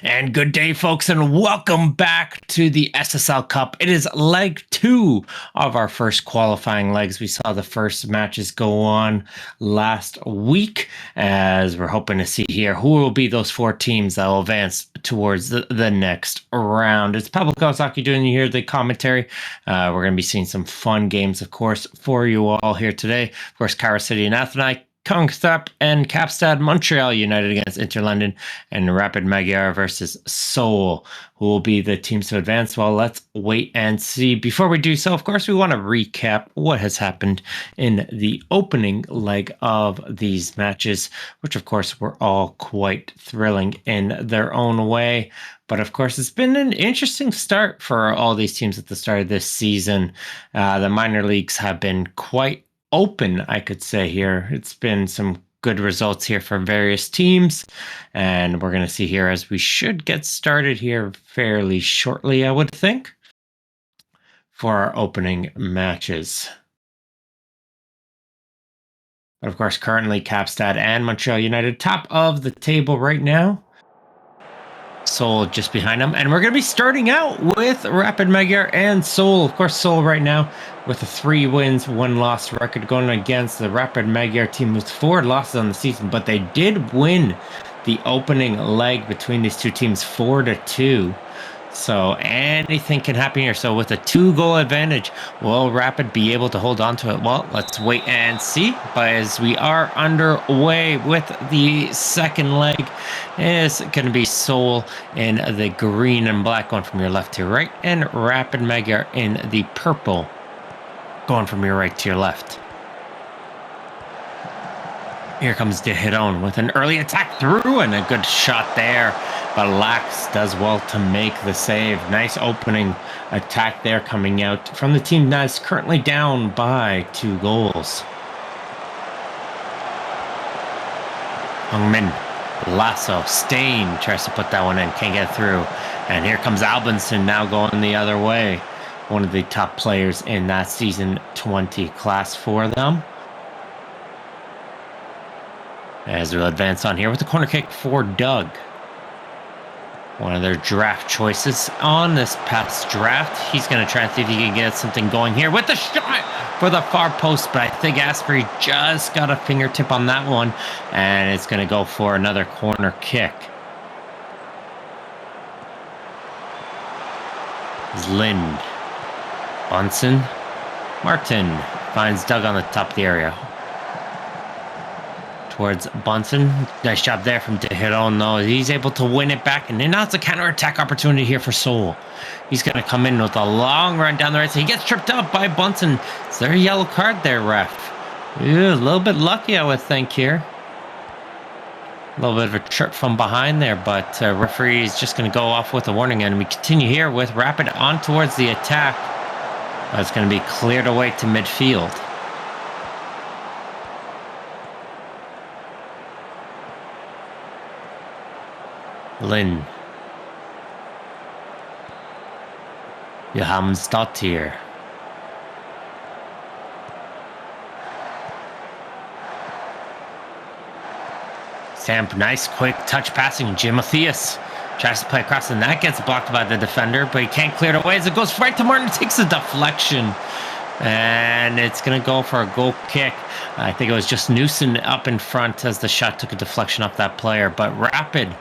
And good day, folks, and welcome back to the SSL Cup. It is leg 2 of our first qualifying legs. We saw the first matches go on last week, as we're hoping to see here who will be those 4 teams that will advance towards the next round. It's Pablo Kawasaki doing here the commentary. We're going to be seeing some fun games, of course, for you all here today. Of course, Kawasaki and Athenai, Kongthep and Kapstad, Montreal United against Inter London, and Rapid Magyar versus Seoul, who will be the teams to advance. Well, let's wait and see. Before we do so, of course, we want to recap what has happened in the opening leg of these matches, which, of course, were all quite thrilling in their own way. But of course, it's been an interesting start for all these teams at the start of this season. The minor leagues have been quite open, I could say here. It's been some good results here for various teams, and we're going to see here as we should get started here fairly shortly, I would think, for our opening matches. But of course, currently Kapstad and Montreal United top of the table right now. Seoul just behind them, and we're going to be starting out with Rapid Magyar and Seoul. Of course, Seoul right now with a 3 wins, 1 loss record, going against the Rapid Magyar team with 4 losses on the season, but they did win the opening leg between these two teams 4-2. So anything can happen here. So with a 2-goal advantage, will Rapid be able to hold on to it? Well, let's wait and see. But as we are underway with the second leg, is going to be Seoul in the green and black going from your left to your right, and Rapid Magyar in the purple going from your right to your left. Here comes De Hiron with an early attack through and a good shot there. But Lax does well to make the save. Nice opening attack there coming out from the team that is currently down by 2 goals. Hungmin, Lasso, Stain tries to put that one in, can't get through. And here comes Albinson now going the other way. One of the top players in that season 20 class for them. As we'll advance on here with the corner kick for Doug. One of their draft choices on this past draft. He's going to try and see if he can get something going here with the shot for the far post, but I think Asprey just got a fingertip on that one, and it's going to go for another corner kick. Lind, Bunsen, Martin finds Doug on the top of the area. Towards Bunsen. Nice job there from De Hiron, though. He's able to win it back, and now it's a counter-attack opportunity here for Seoul. He's going to come in with a long run down the right side. He gets tripped up by Bunsen. Is there a yellow card there, ref? Ew, a little bit lucky, I would think, here. A little bit of a trip from behind there, but referee is just going to go off with a warning, and we continue here with Rapid on towards the attack. That's going to be cleared away to midfield. Lynn. Johamsdottir. Samp, nice quick touch passing. Jim Matthias tries to play across, and that gets blocked by the defender, but he can't clear it away as it goes right to Martin. Takes a deflection, and it's going to go for a goal kick. I think it was just Newson up in front as the shot took a deflection off that player, but Rapid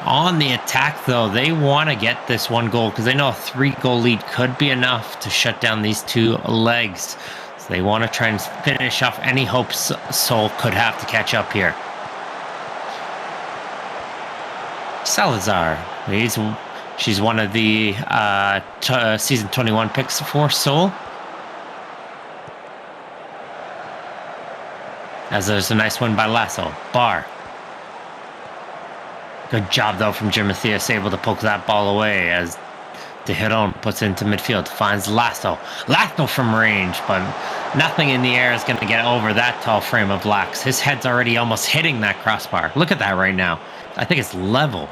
on the attack, though, they want to get this 1 goal because they know a 3-goal lead could be enough to shut down these 2 legs. So they want to try and finish off any hopes Seoul could have to catch up here. Salazar, she's one of the season 21 picks for Seoul. As there's a nice one by Lasso. Bar. Good job, though, from Jim Matthias, able to poke that ball away as De Hiron puts it into midfield. Finds Lasso. Lasso from range, but nothing in the air is going to get over that tall frame of Lax. His head's already almost hitting that crossbar. Look at that right now. I think it's level.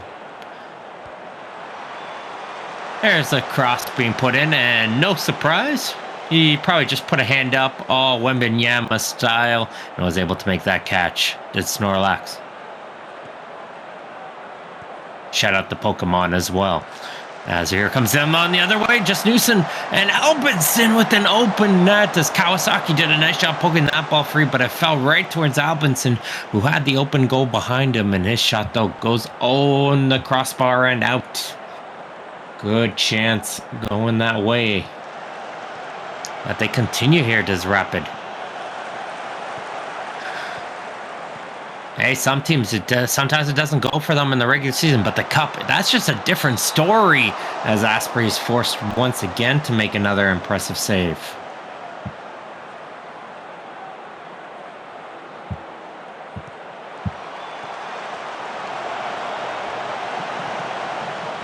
There's a cross being put in, and no surprise. He probably just put a hand up, all Wembenyama style, and was able to make that catch. Did Snorlax. Shout out the Pokemon as well. As here comes them on the other way, just Newson and Albinson with an open net as Kawasaki did a nice job poking that ball free, but it fell right towards Albinson, who had the open goal behind him, and his shot, though, goes on the crossbar and out. Good chance going that way. But they continue here, does Rapid. Hey, some teams, sometimes it doesn't go for them in the regular season, but the Cup, that's just a different story as Asprey is forced once again to make another impressive save.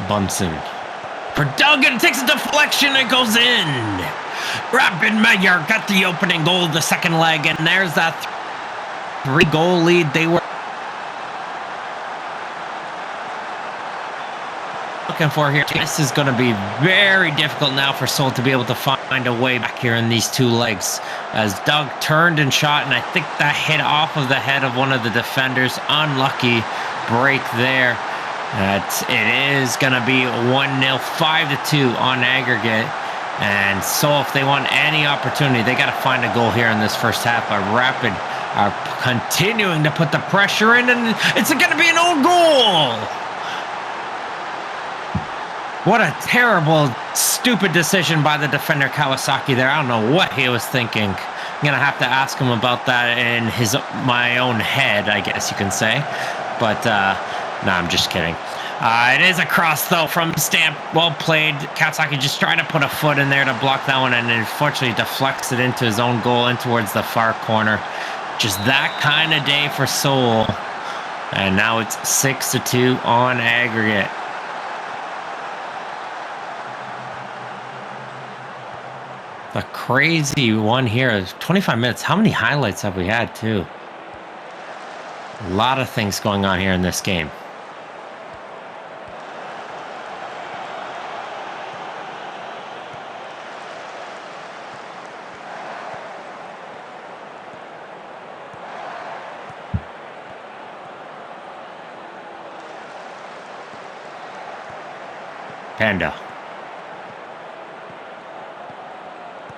Bunsen. For Duggan, takes a deflection, it goes in. Rapid Magyar got the opening goal of the second leg, and there's that 3-goal lead they were looking for here. This is going to be very difficult now for Seoul to be able to find a way back here in these two legs, as Doug turned and shot, and I think that hit off of the head of one of the defenders. Unlucky break there. It is going to be 1-0, 5-2 on aggregate. And Seoul, if they want any opportunity, they got to find a goal here in this first half. But Rapid are continuing to put the pressure in, and it's going to be an own goal. What a terrible, stupid decision by the defender Kawasaki there. I don't know what he was thinking. I'm going to have to ask him about that in my own head, I guess you can say. But, no, I'm just kidding. It is a cross, though, from Stamp. Well played. Kawasaki just trying to put a foot in there to block that one, and unfortunately deflects it into his own goal in towards the far corner. Just that kind of day for Seoul. And now it's 6-2 on aggregate. The crazy one here is 25 minutes. How many highlights have we had, too? A lot of things going on here in this game.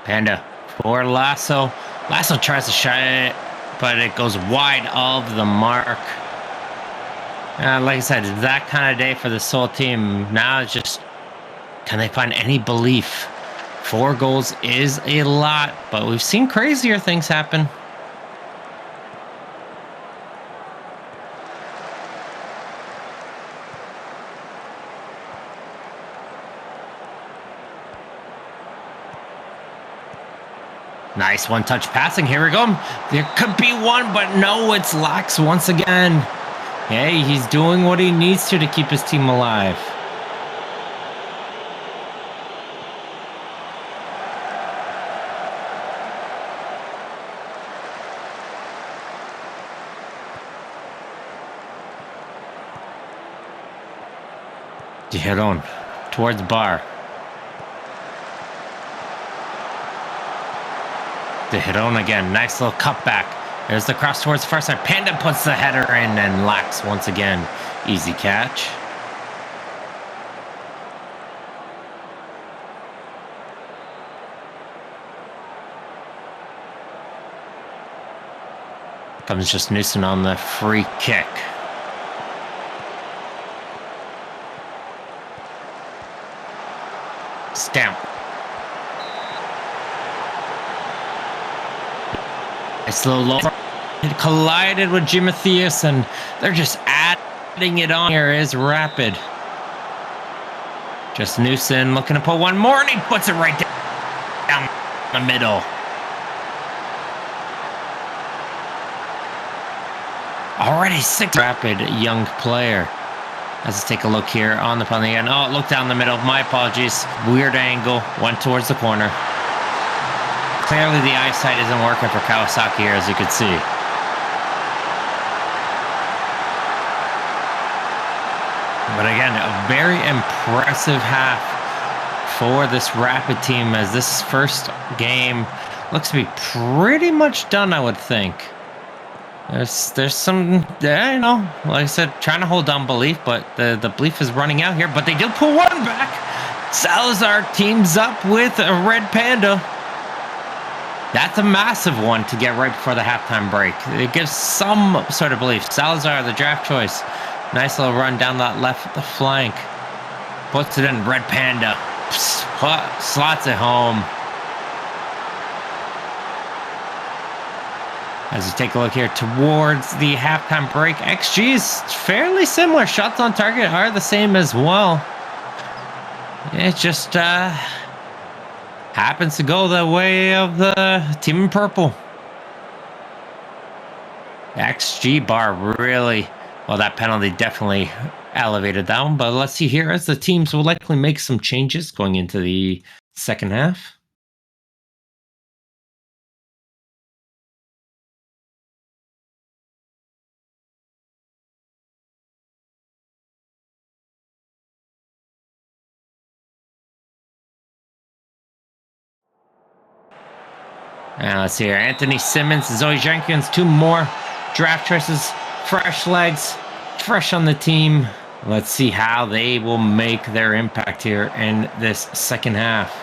Panda for Lasso. Lasso tries to shot it, but it goes wide of the mark. Like I said, it's that kind of day for the Seoul team. Now it's just, can they find any belief? 4 goals is a lot, but we've seen crazier things happen. Nice one-touch passing. Here we go. There could be one, but no, it's Lax once again. Hey, he's doing what he needs to keep his team alive. Giron towards Bar. De Hiron again, nice little cutback. There's the cross towards the far side. Panda puts the header in, and Lax once again. Easy catch. Comes just Newson on the free kick. Stamp. It's a little low. It collided with Gimathias, and they're just adding it on here. Is Rapid. Just Newson looking to put one more, and he puts it right down the middle. Already 6. Rapid young player. Let's take a look here on the penalty again. Oh, look down the middle. My apologies. Weird angle. Went towards the corner. Clearly the eyesight isn't working for Kawasaki here, as you can see. But again, a very impressive half for this Rapid team, as this first game looks to be pretty much done, I would think. There's some, yeah, like I said, trying to hold down belief, but the belief is running out here. But they do pull one back. Salazar teams up with a Red Panda. That's a massive one to get right before the halftime break. It gives some sort of belief. Salazar, the draft choice. Nice little run down that left flank. Puts it in. Red Panda. Slots it home. As you take a look here towards the halftime break, XG is fairly similar. Shots on target are the same as well. It just happens to go the way of the team in purple. XG bar really, well, that penalty definitely elevated that one. But let's see here as the teams will likely make some changes going into the second half. And let's see here. Anthony Simmons, Zoe Jenkins, two more draft choices, fresh legs, fresh on the team. Let's see how they will make their impact here in this second half.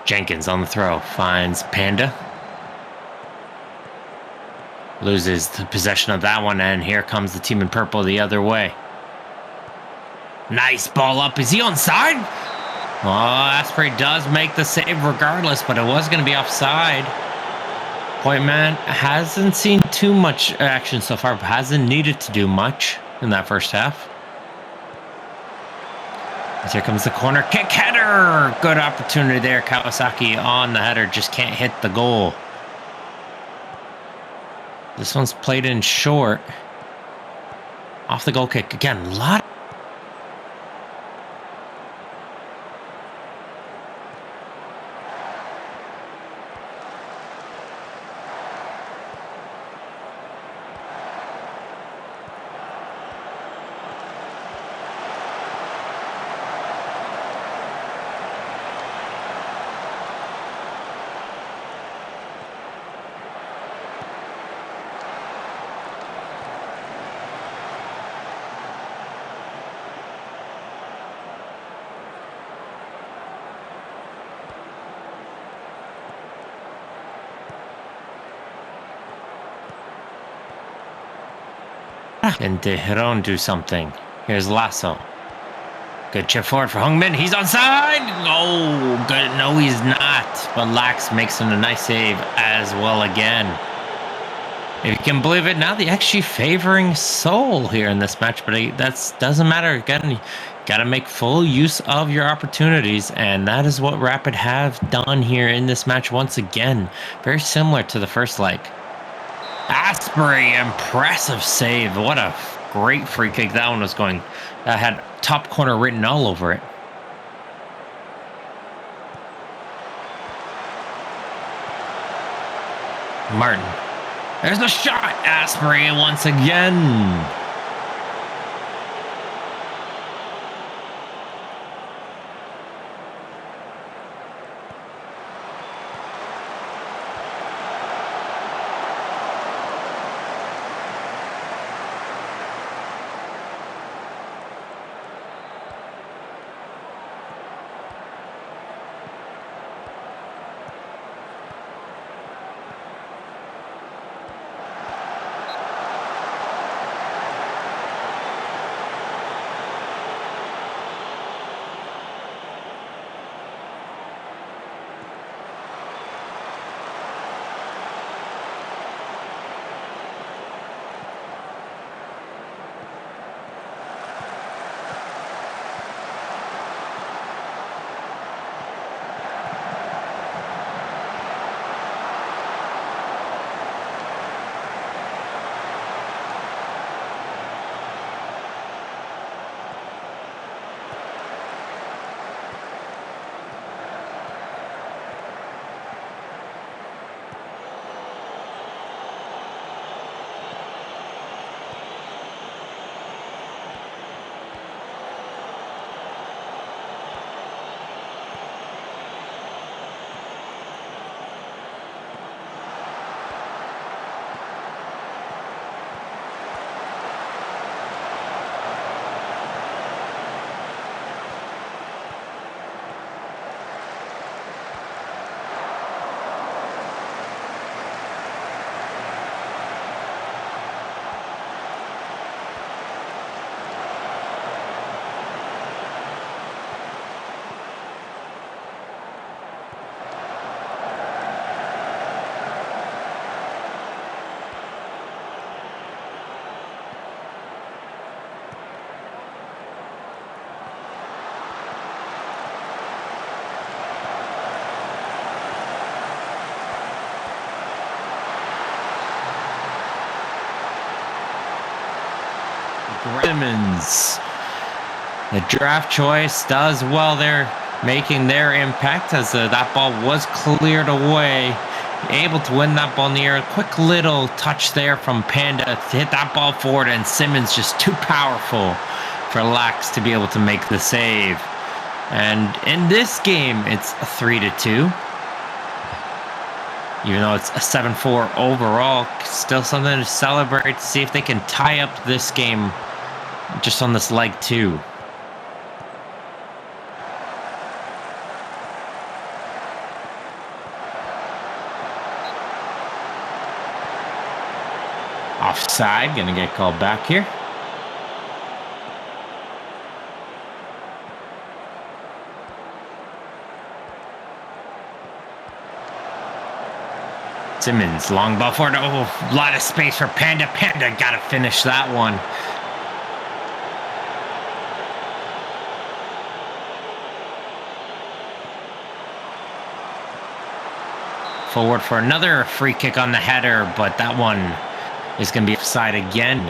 Jenkins on the throw, finds Panda. Loses the possession of that one, and here comes the team in purple the other way. Nice ball up. Is he onside? Oh, Asprey does make the save regardless, but it was going to be offside. Point man hasn't seen too much action so far, but hasn't needed to do much in that first half. As here comes the corner kick header. Good opportunity there. Kawasaki on the header, just can't hit the goal. This one's played in short. Off the goal kick. Again, a lot. And Teheran do something. Here's Lasso. Good chip forward for Hungmin. He's onside. Oh, good. No, he's not. But Lax makes him a nice save as well again. If you can believe it, now the XG favoring Seoul here in this match, but that doesn't matter. Again, you got to make full use of your opportunities, and that is what Rapid have done here in this match once again. Very similar to the first leg. Asprey, impressive save. What a great free kick that one was going. That had top corner written all over it. Martin. There's the shot. Asprey once again. Simmons. The draft choice does well there, making their impact as that ball was cleared away. Able to win that ball in the air. Quick little touch there from Panda to hit that ball forward, and Simmons just too powerful for Lax to be able to make the save. And in this game, it's a 3-2. Even though it's a 7-4 overall, still something to celebrate to see if they can tie up this game just on this leg 2. Offside, gonna get called back here. Simmons, long ball forward. Oh, a lot of space for Panda. Panda gotta finish that one. Forward for another free kick on the header, but that one is going to be offside again.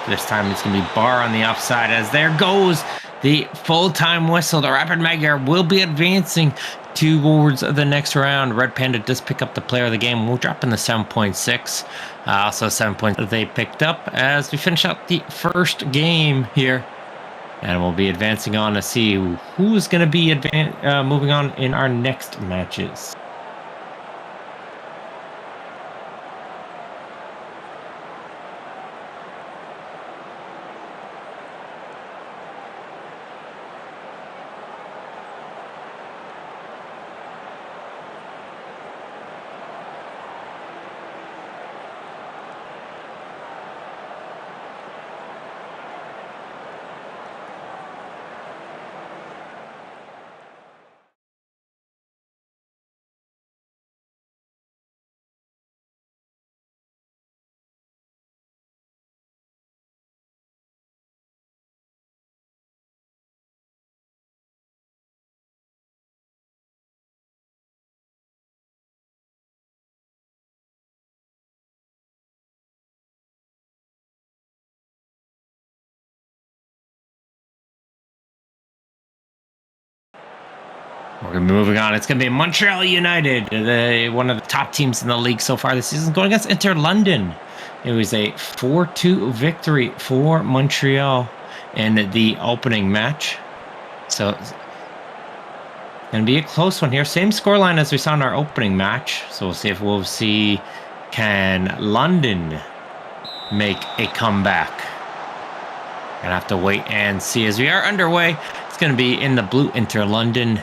This time it's going to be bar on the offside as there goes the full-time whistle. The Rapid Magyar will be advancing towards the next round. Red Panda does pick up the player of the game. We'll drop in the 7.6. Also 7 points that they picked up as we finish out the first game here. And we'll be advancing on to see who's going to be moving on in our next matches. We're going to be moving on. It's going to be Montreal United, one of the top teams in the league so far this season, going against Inter London. It was a 4-2 victory for Montreal in the opening match. So it's going to be a close one here. Same scoreline as we saw in our opening match. So we'll see if we'll see, can London make a comeback? Gonna have to wait and see as we are underway. It's going to be in the blue Inter London.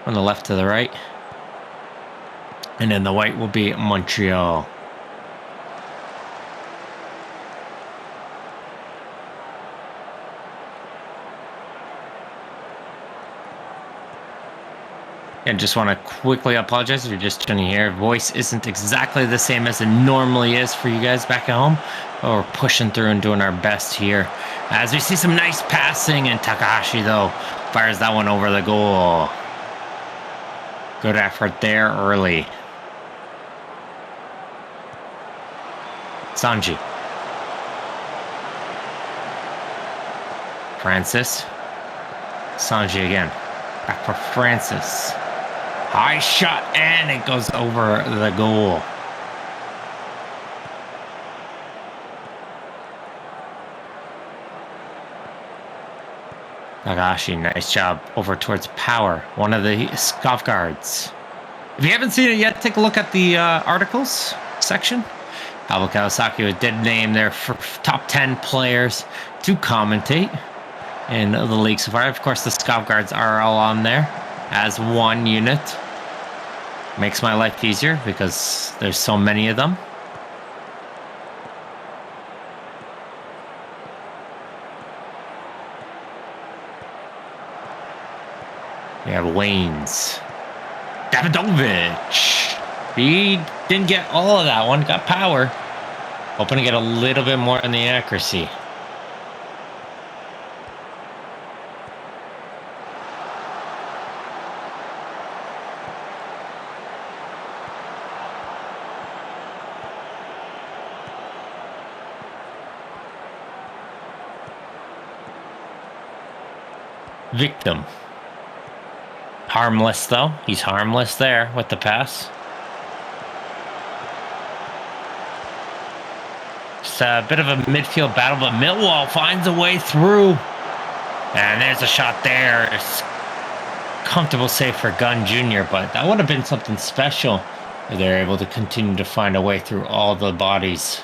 From the left to the right. And then the white will be Montreal. And just want to quickly apologize if you're just tuning here. Voice isn't exactly the same as it normally is for you guys back at home. But we're pushing through and doing our best here. As we see some nice passing, and Takahashi, though, fires that one over the goal. Good effort there early. Sanji. Francis. Sanji again. Back for Francis. High shot, and it goes over the goal. Nagashi, nice job over towards Power, one of the scoff guards. If you haven't seen it yet, take a look at the articles section. Pablo Kawasaki did name their top 10 players to commentate in the league so far. Of course, the scoff guards are all on there as one unit. Makes my life easier because there's so many of them. We have Waynes. Davidovich. He didn't get all of that one. Got Power. Hoping to get a little bit more in the accuracy. victim. Harmless, though. He's harmless there with the pass. It's a bit of a midfield battle, but Millwall finds a way through. And there's a shot there. It's comfortable save for Gunn Jr., but that would have been something special if they're able to continue to find a way through all the bodies.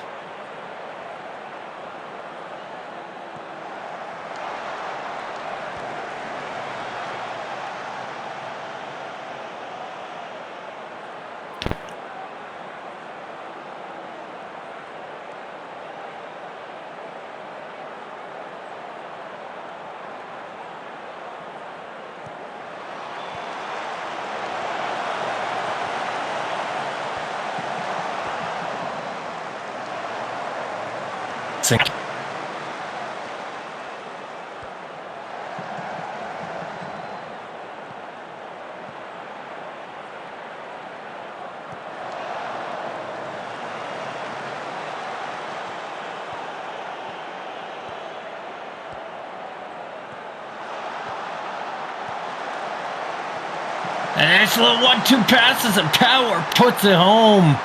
And it's a little 1-2 passes and Power puts it home.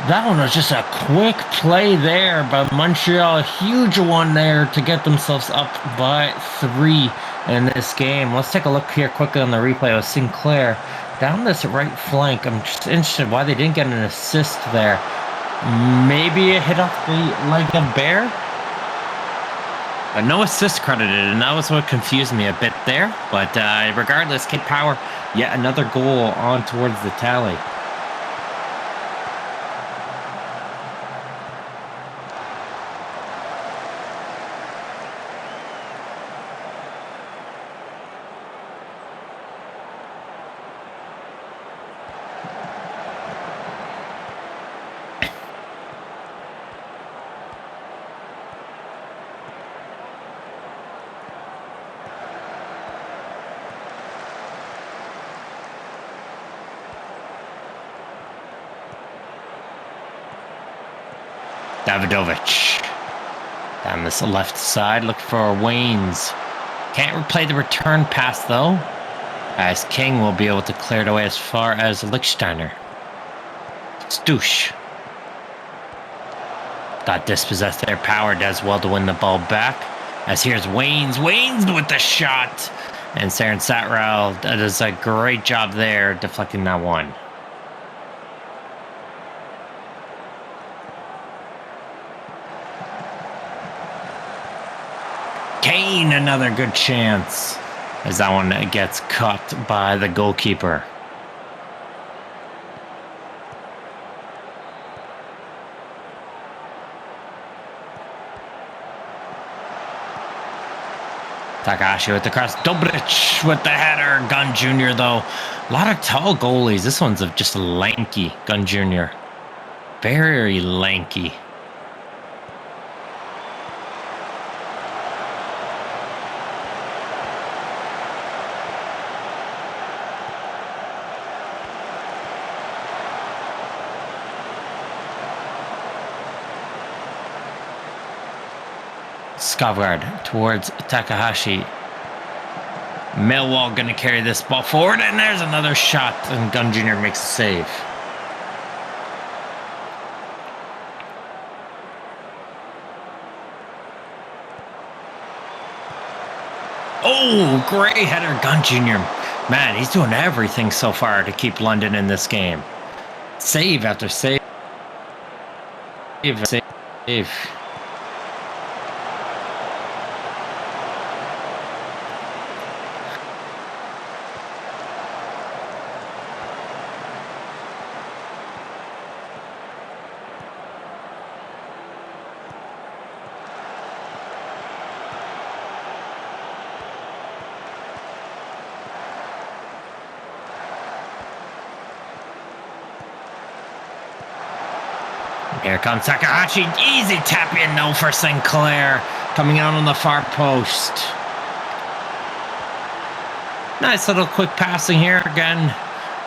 That one was just a quick play there by Montreal. A huge one there to get themselves up by 3 in this game. Let's take a look here quickly on the replay with Sinclair. Down this right flank, I'm just interested why they didn't get an assist there. Maybe a hit off the leg of Bear? But no assist credited, and that was what confused me a bit there. But regardless, Kid Power, yet another goal on towards the tally. Davidovich down this left side, look for Waynes. Can't replay the return pass though, as King will be able to clear it away as far as Lichtsteiner. Stoosh got dispossessed there. Power does well to win the ball back. As here's Waynes with the shot, and Saren Satrao does a great job there deflecting that one. Kane, another good chance, as that one gets cut by the goalkeeper. Takahashi with the cross. Dobrich with the header. Gunn Jr. though. A lot of tall goalies. This one's just lanky. Gunn Jr. Very lanky. Skavgard towards Takahashi. Millwall going to carry this ball forward, and there's another shot, and Gunn Jr. makes a save. Oh, great header, Gunn Jr. Man, he's doing everything so far to keep London in this game. Save after save. Save. Here comes Takahashi. Easy tap in though for Sinclair. Coming out on the far post. Nice little quick passing here again.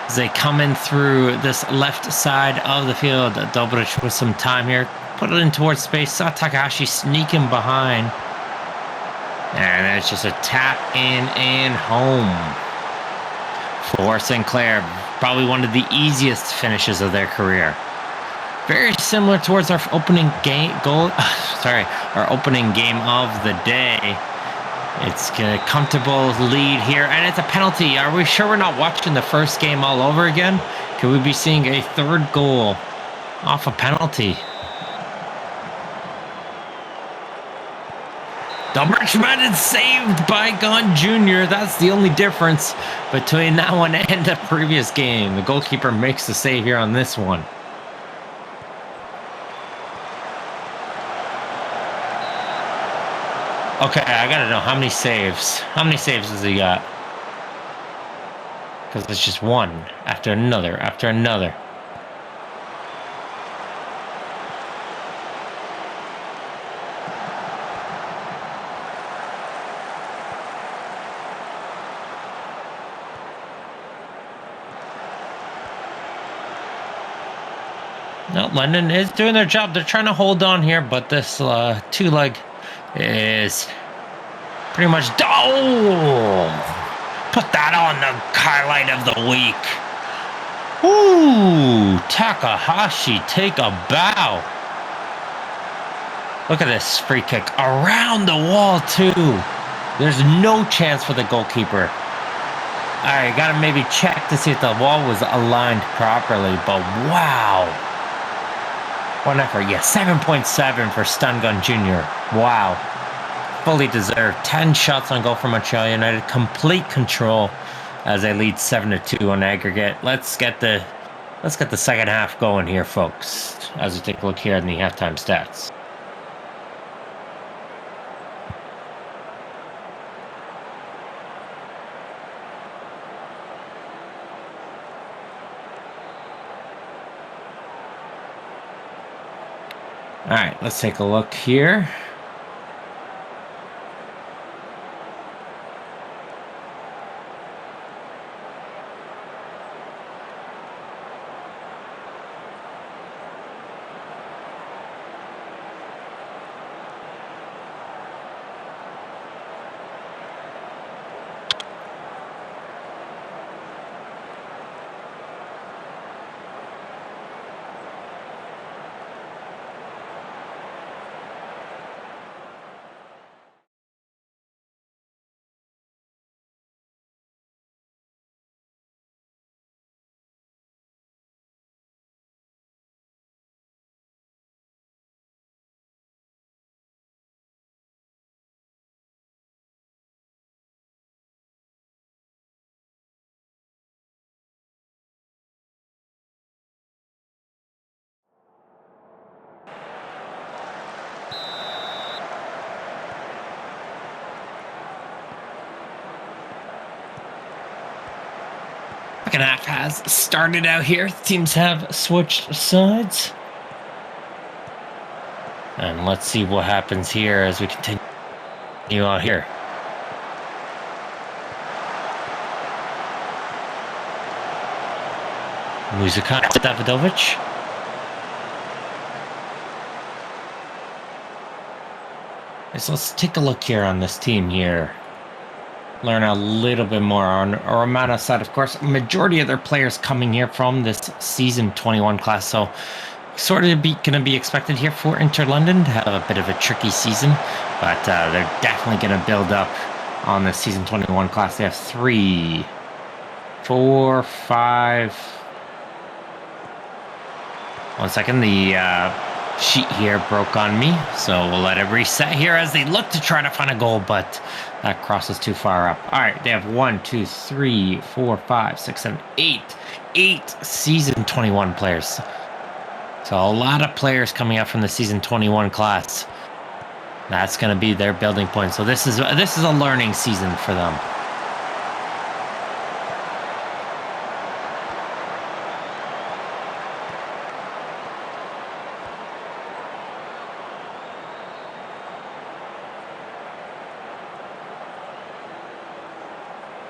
As they come in through this left side of the field. Dobrich with some time here. Put it in towards space. Saw Takahashi sneaking behind. And it's just a tap in and home for Sinclair. Probably one of the easiest finishes of their career. Very similar towards our opening game our opening game of the day. It's a comfortable lead here, and it's a penalty. Are we sure we're not watching the first game all over again? Could we be seeing a third goal off a penalty? The Richmond is saved by Gunn Jr. That's the only difference between that one and the previous game. The goalkeeper makes the save here on this one. Okay, I gotta know how many saves. How many saves has he got? Because it's just one after another after another. No, London is doing their job. They're trying to hold on here, but this two-leg is pretty much... Oh! Put that on the highlight of the week. Ooh, Takahashi, take a bow. Look at this free kick. Around the wall, too. There's no chance for the goalkeeper. All right, got to maybe check to see if the wall was aligned properly, but wow. One effort, yeah, 7.7 for Stun Gun Jr. Wow. Fully deserved. 10 shots on goal for Montreal United. Complete control as they lead 7-2 on aggregate. Let's get the second half going here, folks, as we take a look here in the halftime stats. All right, let's take a look here. Second half has started out here. Teams have switched sides. And let's see what happens here as we continue on here. Muzika Davidovic. So let's take a look here on this team here. Learn a little bit more on Romano's side, of course. Majority of their players coming here from this season 21 class, so sort of going to be expected here for Inter London to have a bit of a tricky season, but they're definitely going to build up on the season 21 class. They have 3, 4, 5. 1 second, the sheet here broke on me, so we'll let it reset here as they look to try to find a goal, but that crosses too far up. All right, they have 1, 2, 3, 4, 5, 6, 7, 8 season 21 players. So a lot of players coming up from the season 21 class. That's going to be their building point. So this is a learning season for them.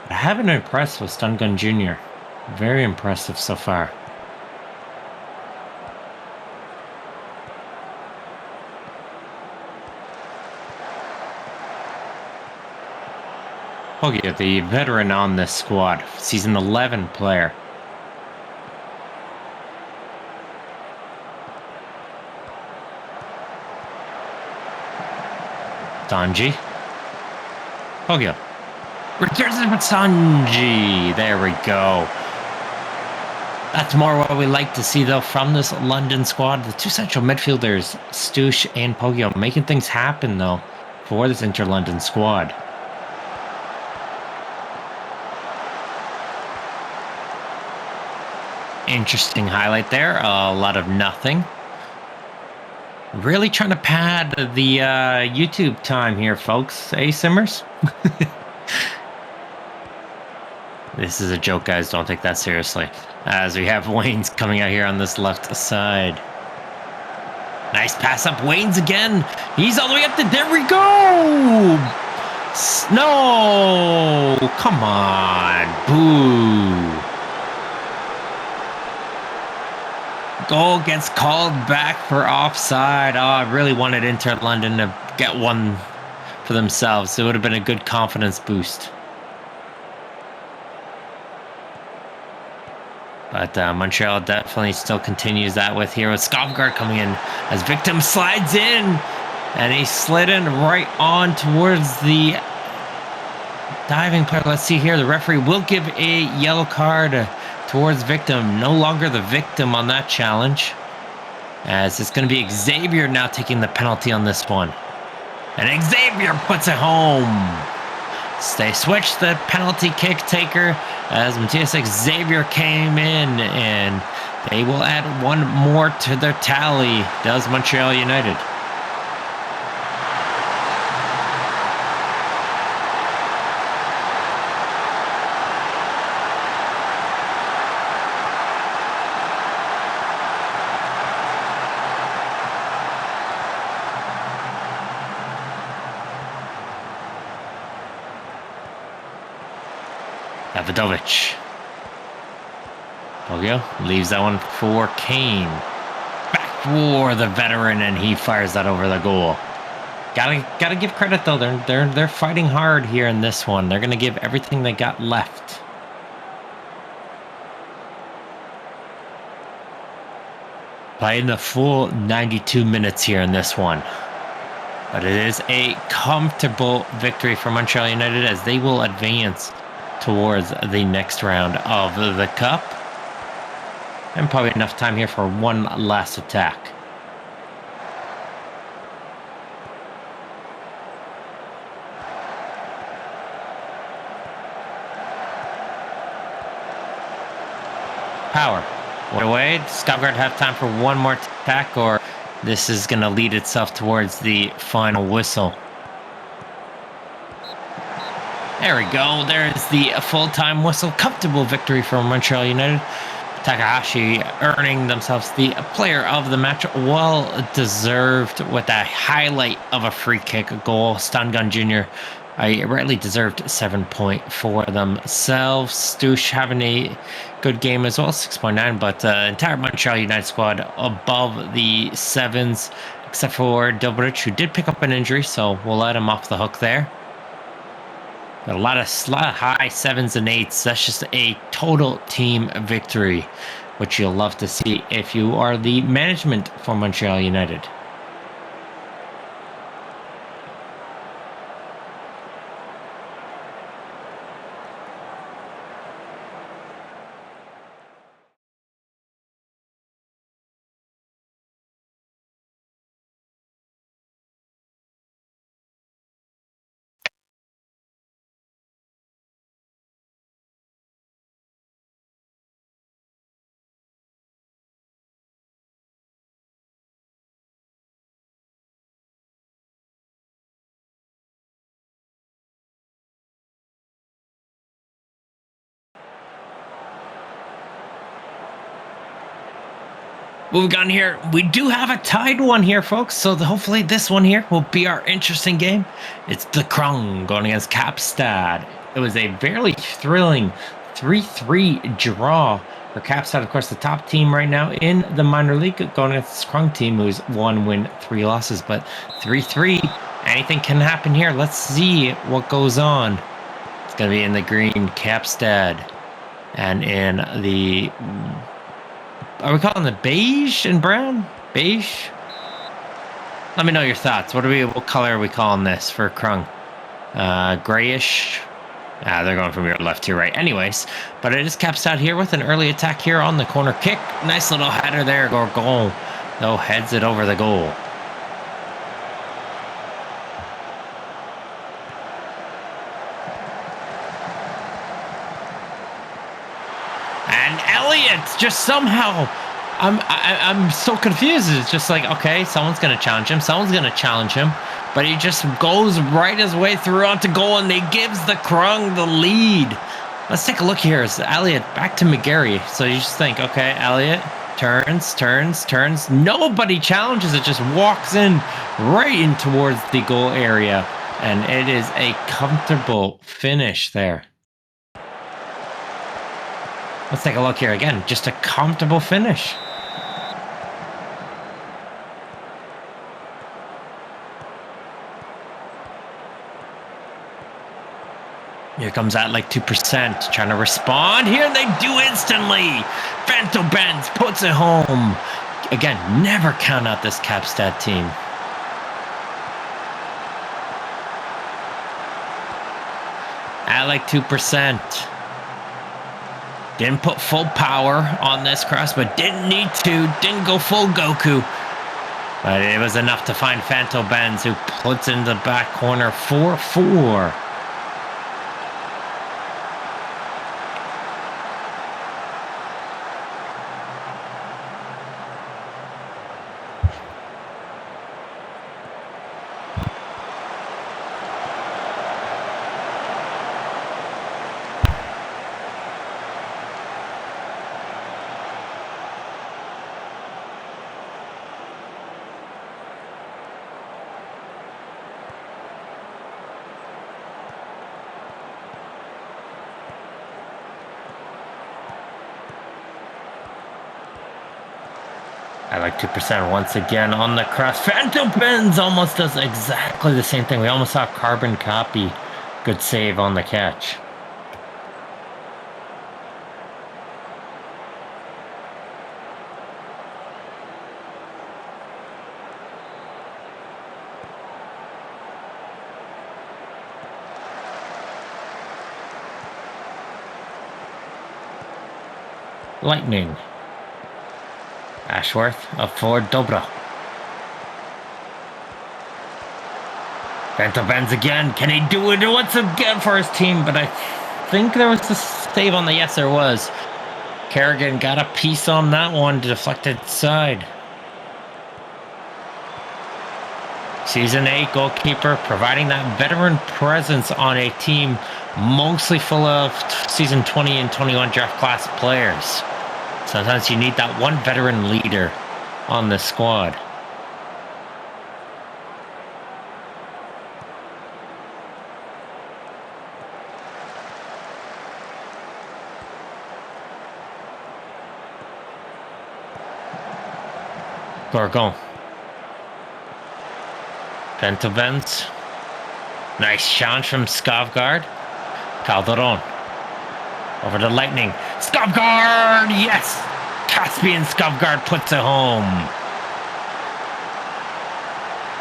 I haven't been impressed with Stun Gun Jr. Very impressive so far. Pogio, the veteran on this squad, season 11 player. Sanji. Pogio. Returns it with Sanji. There we go. That's more what we like to see, though, from this London squad. The two central midfielders, Stush and Pogio, making things happen, though, for this Inter-London squad. Interesting highlight there. A lot of nothing. Really trying to pad the YouTube time here, folks. Hey, Simmers? This is a joke, guys. Don't take that seriously. As we have Wayne's coming out here on this left side. Nice pass up. Wayne's again. He's all the way up to... There we go! No! Come on. Boo. Goal gets called back for offside. Oh, I really wanted Inter London to get one for themselves. It would have been a good confidence boost. But Montreal definitely still continues that with here with Skovgaard coming in as Victim slides in. And he slid in right on towards the diving player. Let's see here. The referee will give a yellow card towards Victim. No longer the victim on that challenge. As it's going to be Xavier now taking the penalty on this one. And Xavier puts it home. They switched the penalty kick taker as Matthias Xavier came in, and they will add one more to their tally. Does Montreal United. Davidovich. Pogio leaves that one for Kane. Back for the veteran, and he fires that over the goal. Gotta give credit though. They're fighting hard here in this one. They're gonna give everything they got left. Playing the full 92 minutes here in this one. But it is a comfortable victory for Montreal United as they will advance towards the next round of the cup. And probably enough time here for one last attack. Power. Away. Skovgaard have time for one more attack, or this is going to lead itself towards the final whistle. There we go. There's the full-time whistle. Comfortable victory for Montreal United. Takahashi earning themselves the player of the match. Well deserved with that highlight of a free kick goal. Stungun Jr. rightly deserved 7 point for themselves. Stush having a good game as well, 6.9. But entire Montreal United squad above the 7s, except for Dobrich, who did pick up an injury, so we'll let him off the hook there. A lot of high 7s and 8s. That's just a total team victory, which you'll love to see if you are the management for Montreal United. Moving on here, we do have a tied one here, folks. So hopefully this one here will be our interesting game. It's the Krung going against Kapstad. It was a very thrilling 3-3 draw for Kapstad. Of course, the top team right now in the minor league going against this Krung team, who's 1 win, 3 losses. But 3-3, anything can happen here. Let's see what goes on. going to be in the green, Capstad. And in the... Are we calling it beige and brown? Beige? Let me know your thoughts. What color are we calling this for Krung? Grayish? They're going from your left to your right. Anyways, but it is Capstad here with an early attack here on the corner kick. Nice little header there, or goal. Though heads it over the goal. And Elliott just somehow... I'm so confused. It's just like, okay, someone's going to challenge him. Someone's going to challenge him. But he just goes right his way through onto goal, and he gives the Krung the lead. Let's take a look here. It's Elliott back to McGarry. So you just think, okay, Elliott turns. Nobody challenges it. Just walks in right in towards the goal area. And it is a comfortable finish there. Let's take a look here again. Just a comfortable finish. Here comes that like 2%, trying to respond here, and they do instantly. Fanto Benz puts it home. Again, never count out this Capstad team. At like 2%. Didn't put full power on this cross, but didn't need to. Didn't go full Goku. But it was enough to find Fanto Benz, who puts in the back corner 4-4. I like 2% once again on the cross. Phantom Benz almost does exactly the same thing. We almost saw carbon copy. Good save on the catch. Lightning. Ashworth up for Dobra. Fanto Benz again. Can he do it once again for his team? But I think there was a save on the... Yes, there was. Kerrigan got a piece on that one. Deflected side. Season 8 goalkeeper, providing that veteran presence on a team mostly full of Season 20 and 21 draft class players. Sometimes you need that one veteran leader on the squad. Gorgon. Pentavens. Nice challenge from Skovgard. Calderon. Over to Lightning. Skovgard! Yes! Caspian Skovgard puts it home.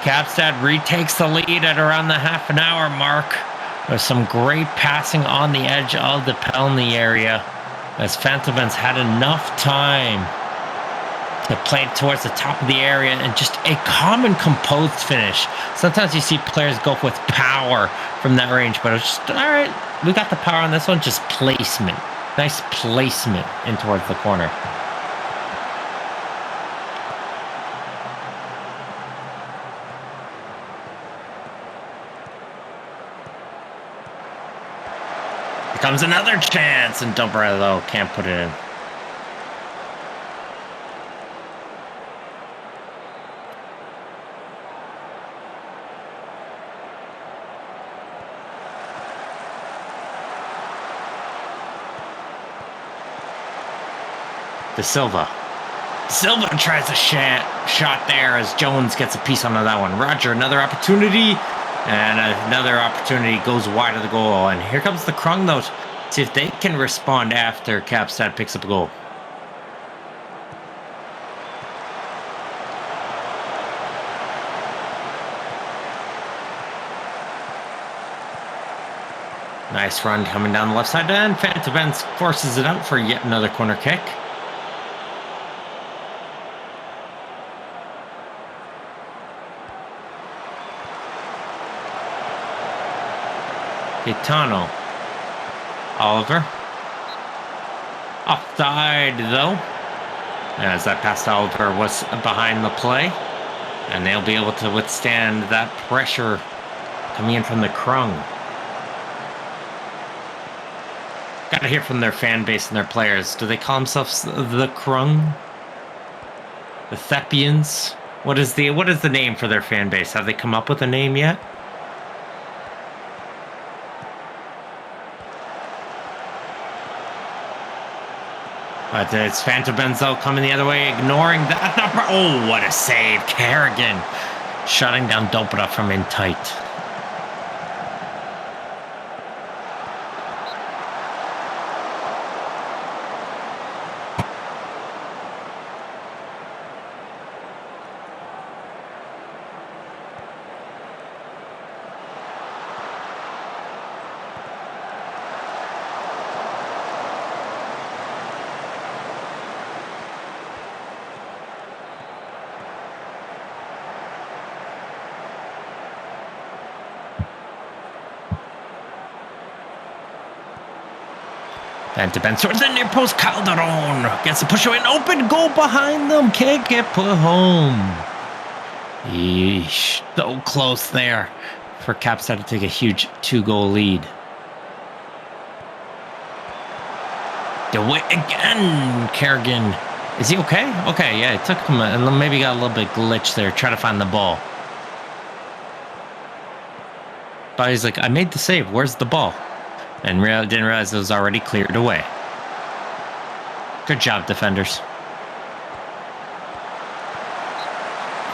Capstad retakes the lead at around the half an hour mark. There's some great passing on the edge of the penalty area, as Phantomans had enough time to play towards the top of the area, and just a calm and composed finish. Sometimes you see players go with power from that range, but it's just, all right, we got the power on this one, just placement. Nice placement in towards the corner. Here comes another chance, and Dobra, though, can't put it in. De Silva. Silva tries a shot there as Jones gets a piece onto that one. Roger, another opportunity. And another opportunity goes wide of the goal. And here comes the Krung, though. See if they can respond after Kapstad picks up a goal. Nice run coming down the left side. And Phantom Benz forces it out for yet another corner kick. Gaetano. Oliver. Offside, though. As that pass to Oliver was behind the play. And they'll be able to withstand that pressure coming in from the Krung. Got to hear from their fan base and their players. Do they call themselves the Krung? The Thepians? What is the name for their fan base? Have they come up with a name yet? But it's Phantom Benzo coming the other way, ignoring that. Oh, what a save. Kerrigan shutting down Dobra from in tight. Phantom Benzo towards the near post. Calderon gets a push away. An open goal behind them. Can't get put home. Yeesh. So close there for Kapstad to take a huge 2-goal lead. DeWitt again. Kerrigan. Is he okay? Okay, yeah, it took him maybe got a little bit glitch there, trying to find the ball. But he's like, I made the save. Where's the ball? And didn't realize it was already cleared away. Good job, defenders.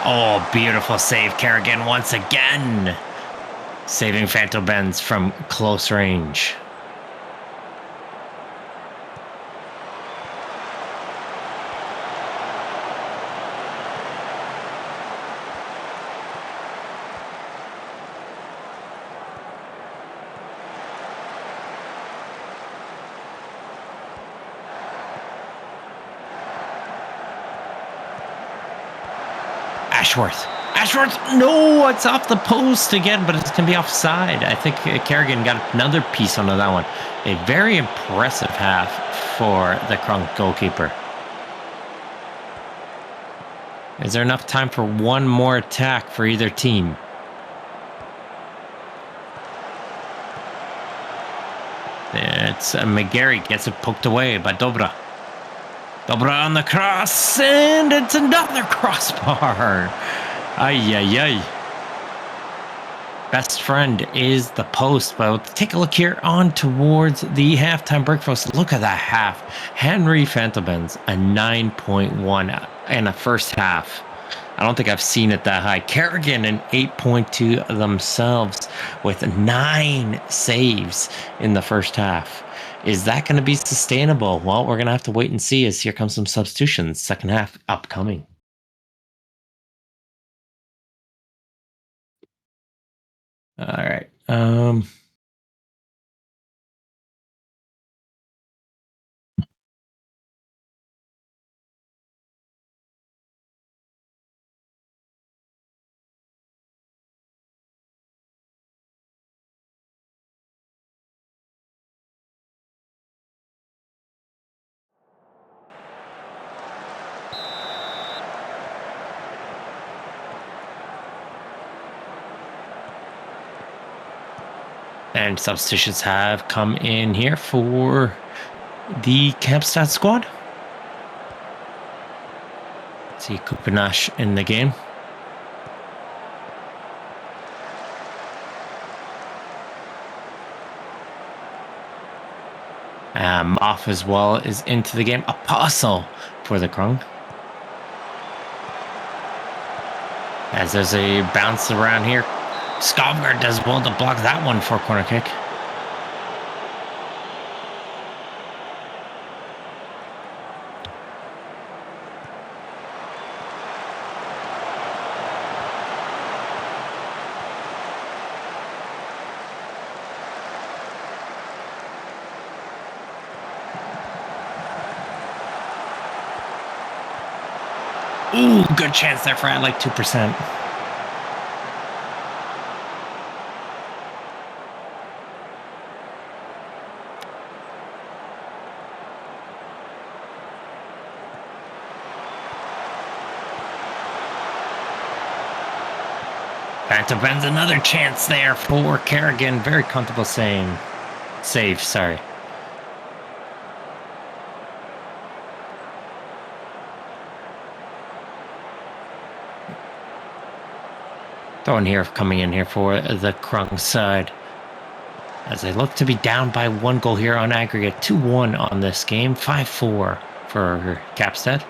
Oh, beautiful save, Kerrigan once again. Saving Phantom Benz from close range. Ashworth, no, it's off the post again, but it's going to be offside. I think Kerrigan got another piece onto that one. A very impressive half for the Krunk goalkeeper. Is there enough time for one more attack for either team? It's McGarry gets it poked away by Dobra. Dobra on the cross, and it's another crossbar. Ay, ay, ay. Best friend is the post. But let's take a look here on towards the halftime break for us. Look at that half. Henry Phantom Benz, a 9.1 in the first half. I don't think I've seen it that high. Kerrigan, an 8.2 themselves with 9 saves in the first half. Is that going to be sustainable? Well, we're going to have to wait and see as here comes some substitutions. Second half upcoming. All right. And substitutions have come in here for the Kapstad squad. Let's see Kupinash in the game. Moff as well is into the game. Apostle for the Krung. As there's a bounce around here. Skovgaard does well to block that one for a corner kick. Ooh, good chance there for at like 2%. Phantom Ben's another chance there for Kerrigan. Very comfortable save, sorry. Coming in here for the Krung side. As they look to be down by 1 goal here on aggregate. 2-1 on this game. 5-4 for Kapstad.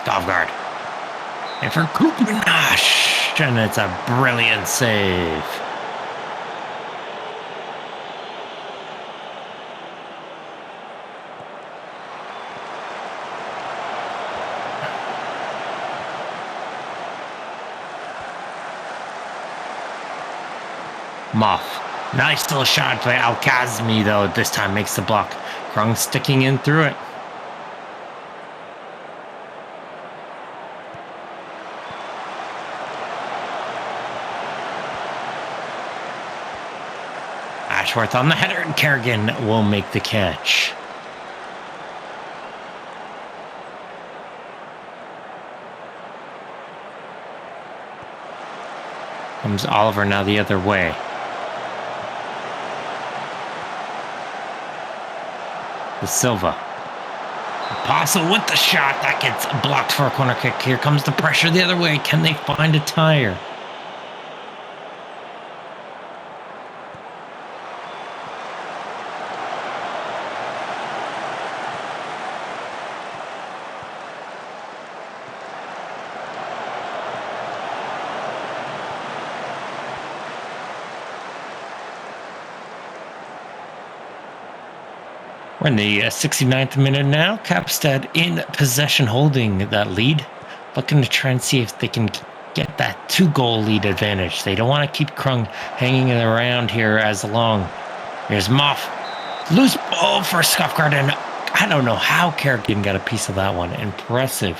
Skovgaard. And for Kupinash. And it's a brilliant save. Moff. Nice little shot by Al-Kazmi, though. This time makes the block. Krung sticking in through it. Ashworth on the header, and Kerrigan will make the catch. Comes Oliver now the other way. The Silva. Apostle with the shot. That gets blocked for a corner kick. Here comes the pressure the other way. Can they find a tire? We're in the 69th minute now. Kapstad in possession, holding that lead. Looking to try and see if they can get that 2-goal lead advantage. They don't want to keep Krung hanging around here as long. Here's Moff. Loose ball for Skovgaard, and I don't know how Kerrigan got a piece of that one. Impressive.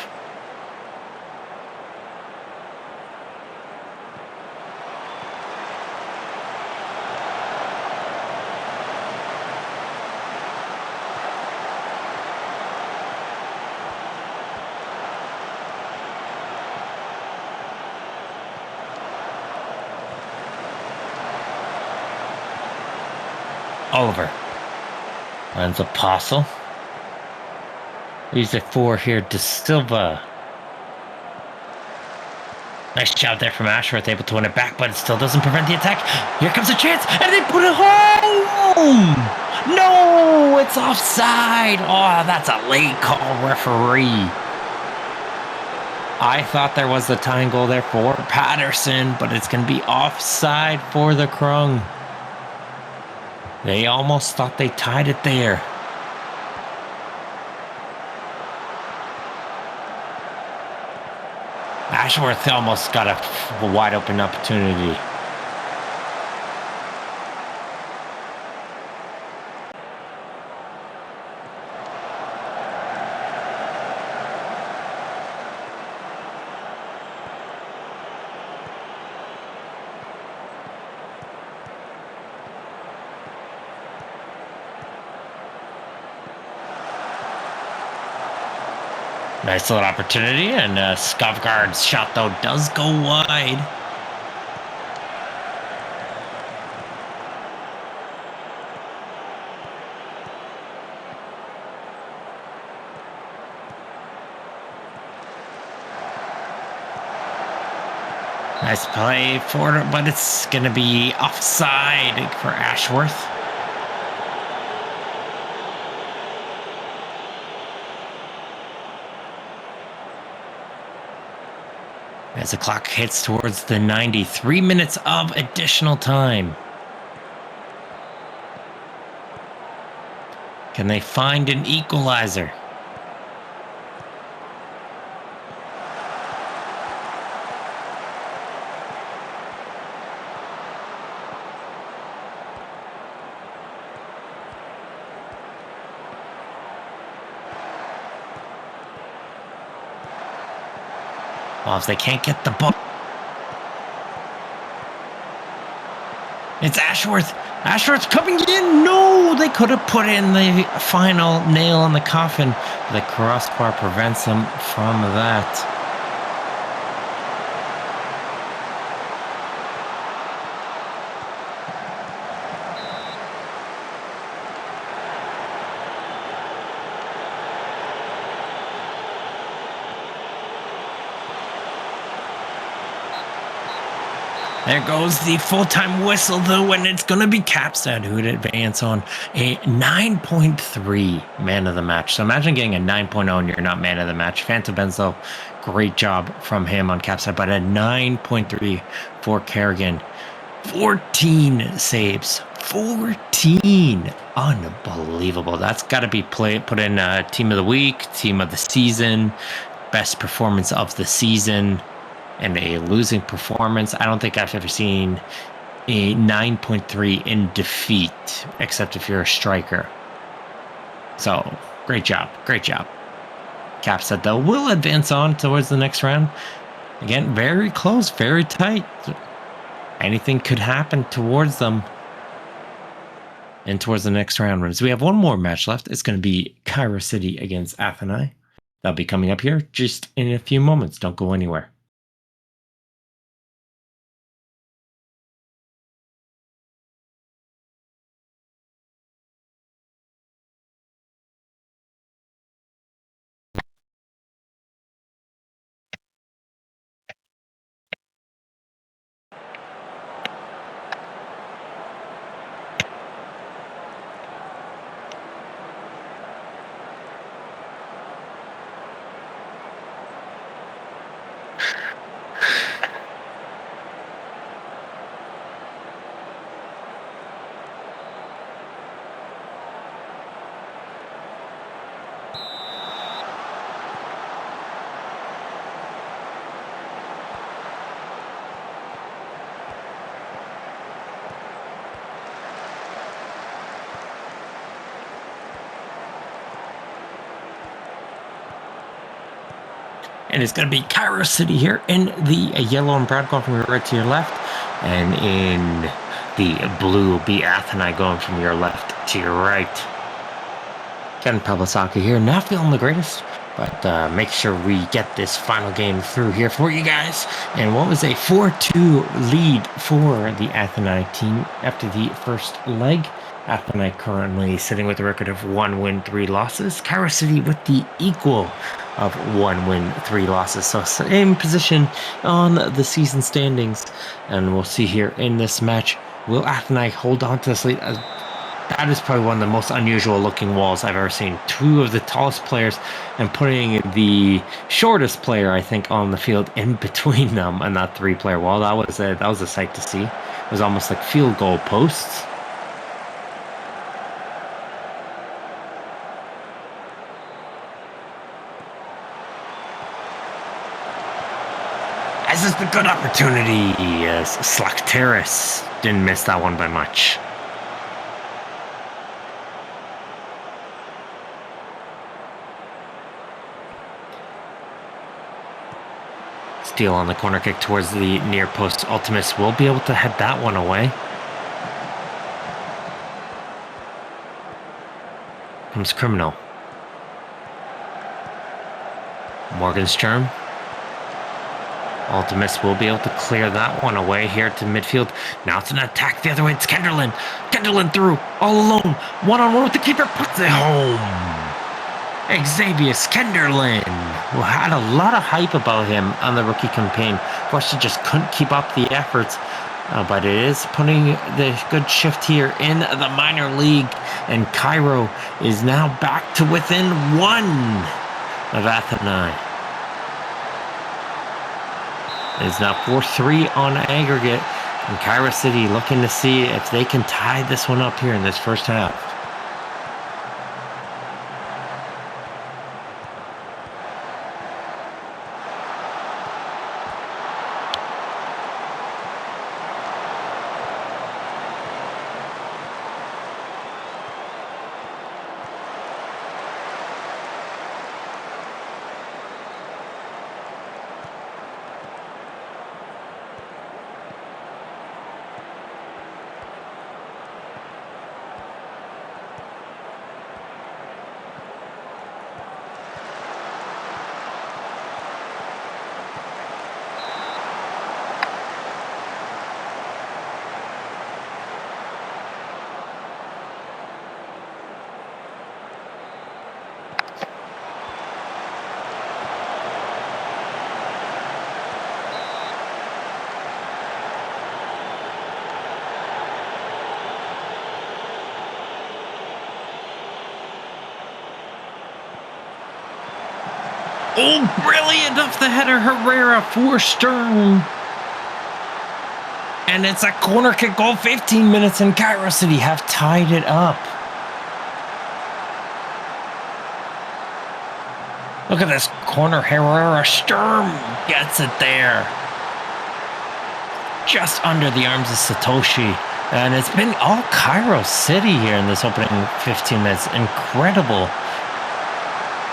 Oliver. Runs Apostle. Leaves it 4 here to Silva. Nice job there from Ashworth, able to win it back, but it still doesn't prevent the attack. Here comes a chance, and they put it home! No, it's offside! Oh, that's a late call, referee. I thought there was a tying goal there for Patterson, but it's going to be offside for the Krung. They almost thought they tied it there. Ashworth almost got a wide open opportunity. Nice little opportunity, and Skovgaard's shot, though, does go wide. Nice play for it, but it's going to be offside for Ashworth. As the clock hits towards the 93 minutes of additional time. Can they find an equalizer? Well, if they can't get the ball. It's Ashworth. Ashworth's coming in. No, they could have put in the final nail in the coffin. The crossbar prevents them from that. There goes the full-time whistle, though, and it's going to be Capstad who would advance on a 9.3 man of the match. So imagine getting a 9.0 and you're not man of the match. Phantom Benzo, great job from him on Capstad, but a 9.3 for Kerrigan. 14 saves. 14. Unbelievable. That's got to be put in Team of the Week, Team of the Season, Best Performance of the Season. And a losing performance. I don't think I've ever seen a 9.3 in defeat, except if you're a striker. So, great job. Great job. Capstad, though, will advance on towards the next round. Again, very close, very tight. Anything could happen towards them and towards the next round. So we have one more match left. It's going to be Cairo City against Athenai. That'll be coming up here just in a few moments. Don't go anywhere. And it's going to be Cairo City here in the yellow and brown going from your right to your left. And in the blue will be Athenai going from your left to your right. Again, Pablo here, not feeling the greatest. But make sure we get this final game through here for you guys. And what was a 4-2 lead for the Athenai team after the first leg. Athenai currently sitting with a record of 1 win, 3 losses. Cairo City with the equal of 1 win, 3 losses. So same position on the season standings. And we'll see here in this match, will Athenai hold on to this lead? That is probably one of the most unusual looking walls I've ever seen. 2 of the tallest players and putting the shortest player, I think, on the field in between them and that 3-player wall. That was a sight to see. It was almost like field goal posts. This is a good opportunity. Yes, Slakteris didn't miss that one by much. Steal on the corner kick towards the near post. Ultimus will be able to head that one away. Comes Criminal. Morgenstern. Ultimus will be able to clear that one away here to midfield. Now it's an attack the other way. It's Kenderlin. Kenderlin through, all alone. One-on-one with the keeper. Puts it home. Xavier Skenderlin, who had a lot of hype about him on the rookie campaign. Of course, he just couldn't keep up the efforts. But it is putting the good shift here in the minor league. And Cairo is now back to within 1 of Athens. It's now 4-3 on aggregate. And Cairo City looking to see if they can tie this one up here in this first half. Oh, brilliant off the header, Herrera for Stern. And it's a corner kick goal, 15 minutes, and Cairo City have tied it up. Look at this corner, Herrera. Sturm gets it there. Just under the arms of Satoshi. And it's been all Cairo City here in this opening 15 minutes. Incredible.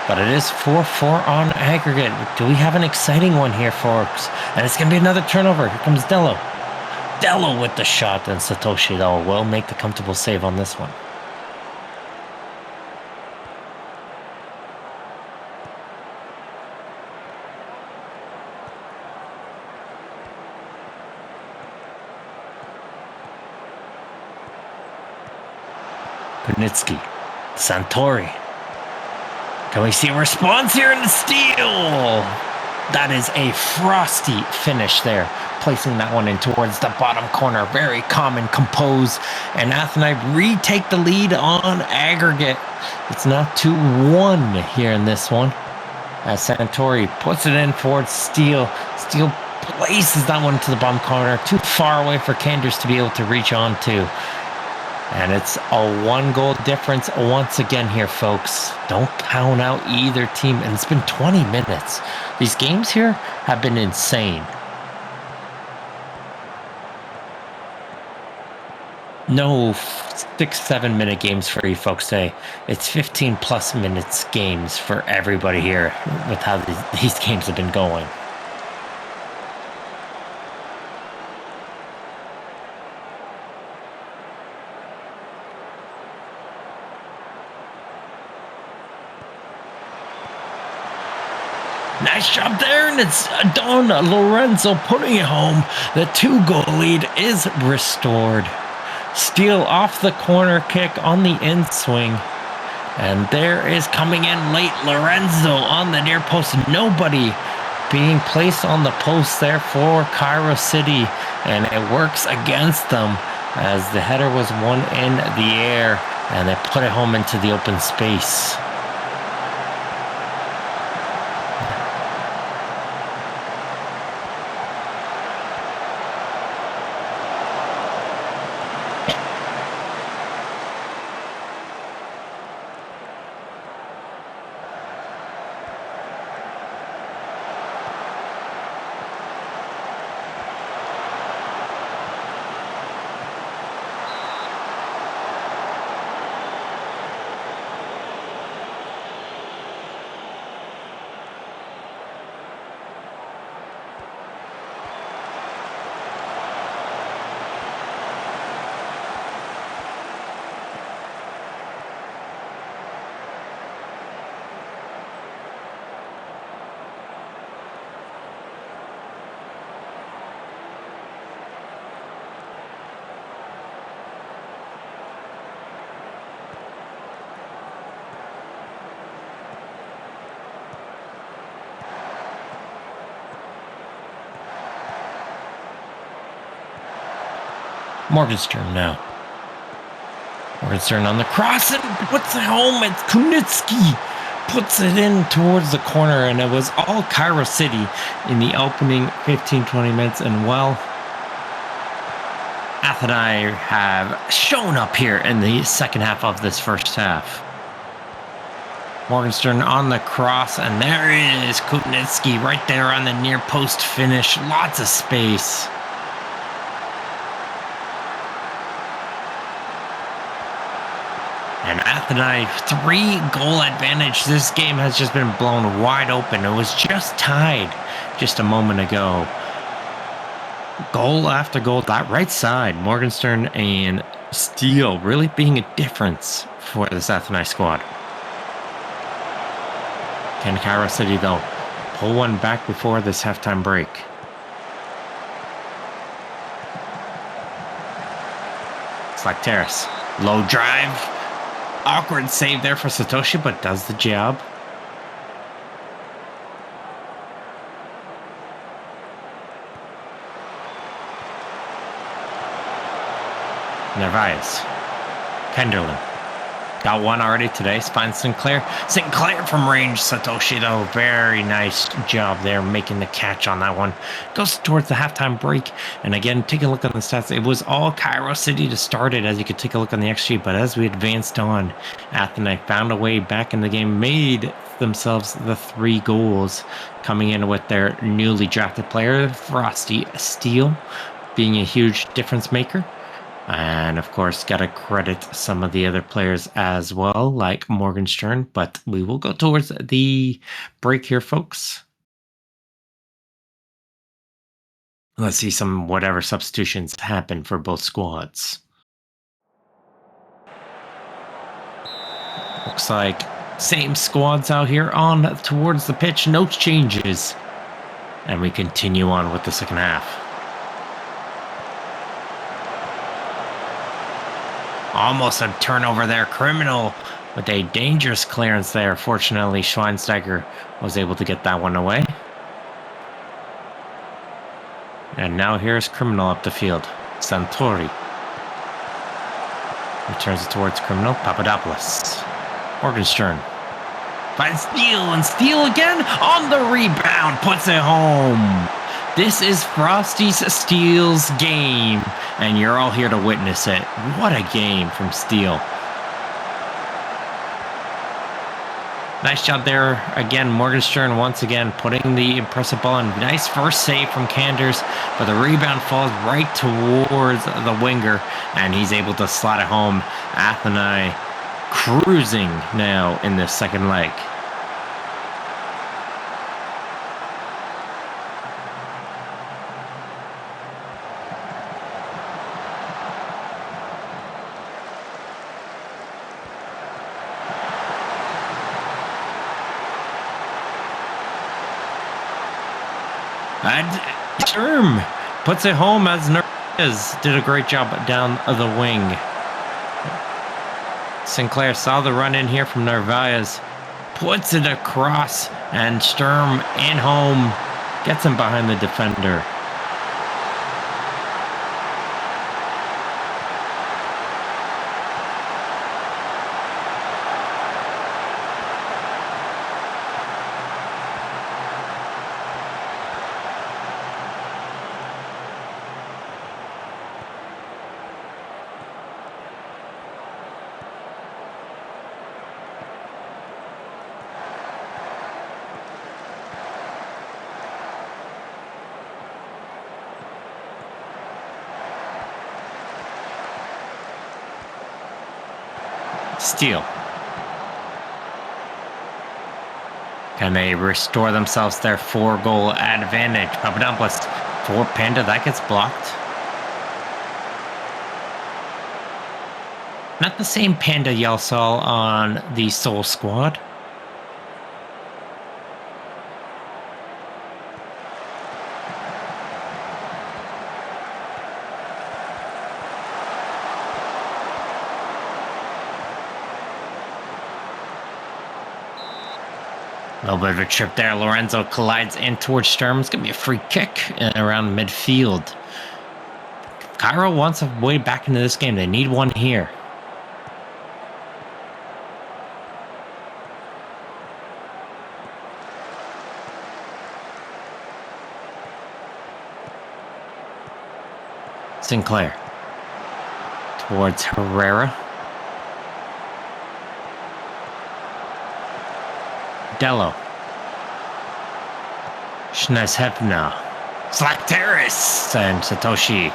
But it is 4-4 on aggregate. Do we have an exciting one here, folks? And it's going to be another turnover. Here comes Dello. Dello with the shot, and Satoshi, though, will make the comfortable save on this one. Panitsky. Santori. Can we see a response here in the steal? That is a frosty finish there. Placing that one in towards the bottom corner. Very calm and composed. And Athens retake the lead on aggregate. It's now 2-1 here in this one. As Santori puts it in for Steele. Steele places that one to the bottom corner. Too far away for Kanders to be able to reach onto. And it's a 1-goal difference once again here, folks. Don't count out either team. And it's been 20 minutes. These games here have been insane. No 6-7 minute games for you folks today. It's 15 plus minutes games for everybody here with how these games have been going. Nice job there, and it's Don Lorenzo putting it home. The 2-goal lead is restored. Steele off the corner kick on the in swing. And there is coming in late Lorenzo on the near post. Nobody being placed on the post there for Cairo City. And it works against them as the header was one in the air. And they put it home into the open space. Morgenstern now. Morgenstern on the cross and puts it home. It's Kunitsky puts it in towards the corner, and it was all Cairo City in the opening 15-20 minutes. And well, Athens have shown up here in the second half of this first half. Morgenstern on the cross, and there is Kunitsky right there on the near post finish. Lots of space. And Athens, 3-goal advantage. This game has just been blown wide open. It was just tied just a moment ago. Goal after goal, that right side, Morgenstern and Steele really being a difference for this Athens squad. Can Cairo City, though, pull one back before this halftime break? It's like Terrace. Low drive. Awkward save there for Satoshi, but does the job. Narvaez. Penderlin. Got one already today. Finds Sinclair. Sinclair from range. Satoshi, though, very nice job there making the catch on that one. Goes towards the halftime break. And again, take a look on the stats. It was all Cairo City to start it, as you could take a look on the XG. But as we advanced on, Athens found a way back in the game, made themselves the 3 goals, coming in with their newly drafted player, Frosty Steele, being a huge difference maker. And of course, got to credit some of the other players as well, like Morgenstern. But we will go towards the break here, folks. Let's see some whatever substitutions happen for both squads. Looks like same squads out here on towards the pitch. No changes. And we continue on with the second half. Almost a turnover there. Criminal with a dangerous clearance there. Fortunately, Schweinsteiger was able to get that one away. And now here's Criminal up the field. Santori. Returns it towards Criminal. Papadopoulos. Morgenstern. Finds Steele, and Steele again on the rebound. Puts it home. This is Frosty Steele's game, and you're all here to witness it. What a game from Steele. Nice job there. Again, Morgenstern once again putting the impressive ball in. Nice first save from Kanders, but the rebound falls right towards the winger, and he's able to slot it home. Athens cruising now in this second leg. And Sturm puts it home as Narvaez did a great job down the wing. Sinclair saw the run in here from Narvaez, puts it across, and Sturm in home, gets him behind the defender. Steele. Can they restore themselves their 4-goal advantage? Papadopoulos for Panda. That gets blocked. Not the same Panda y'all saw on the Soul Squad. A little bit of a trip there. Lorenzo collides in towards Sturm. It's going to be a free kick around midfield. Cairo wants a way back into this game. They need one here. Sinclair towards Herrera. Dello. Schneshevna. Slack Terrace. And Satoshi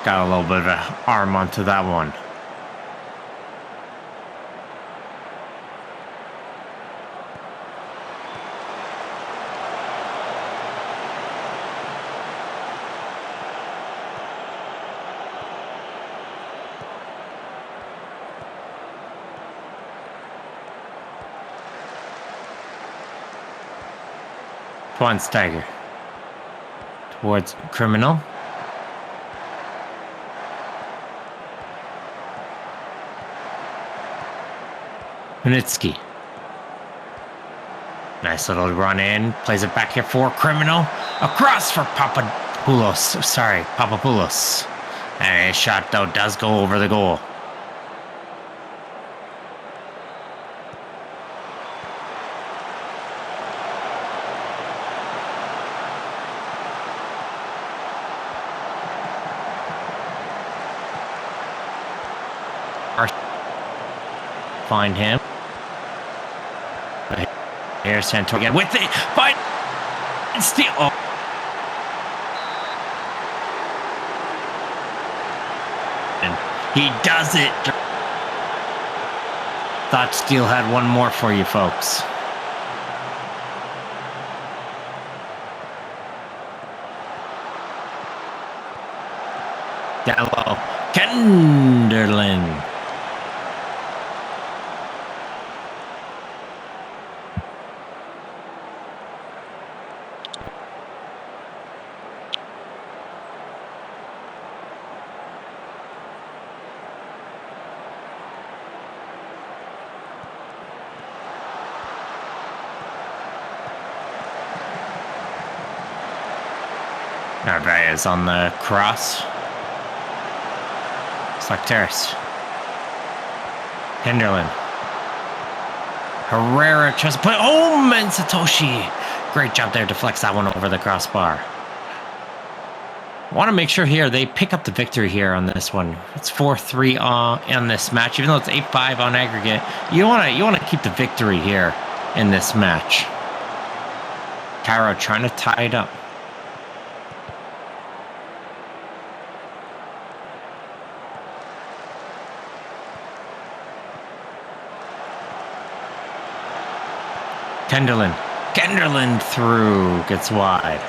got a little bit of an arm onto that one. Schweinsteiger towards Criminal. Unitsky. Nice little run in. Plays it back here for Criminal. Across for Papapoulos. Sorry, Papapoulos. And his shot, though, does go over the goal. Find him. Here's Santor again with it. Find and steal. Oh. And he does it. Thought Steele had one more for you folks. Dello. Kenderlin. Narvaez on the cross. Slack Terrace. Henderland. Herrera tries to put home and Satoshi. Great job there. Deflects that one over the crossbar. I want to make sure here they pick up the victory here on this one. It's 4-3 on this match, even though it's 8-5 on aggregate. You want to keep the victory here in this match. Cairo trying to tie it up. Kenderlin through, gets wide.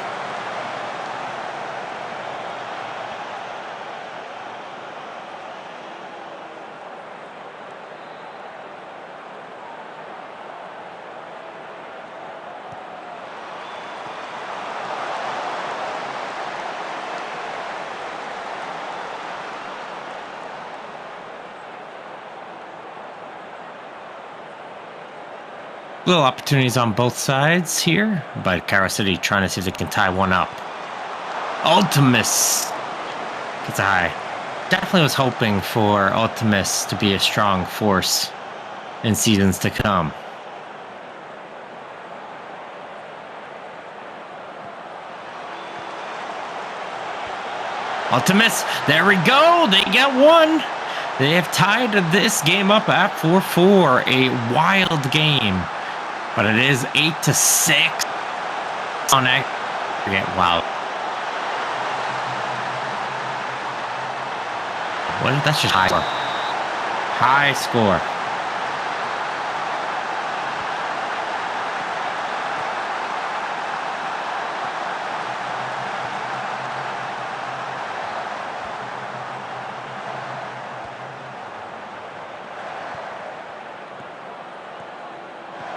Little opportunities on both sides here, but Cairo City trying to see if they can tie one up. Ultimus gets a high. Definitely was hoping for Ultimus to be a strong force in seasons to come. Ultimus, there we go. They get one. They have tied this game up at 4-4. A wild game. But it is 8-6 on aggregate. Wow. That's just high score. High score.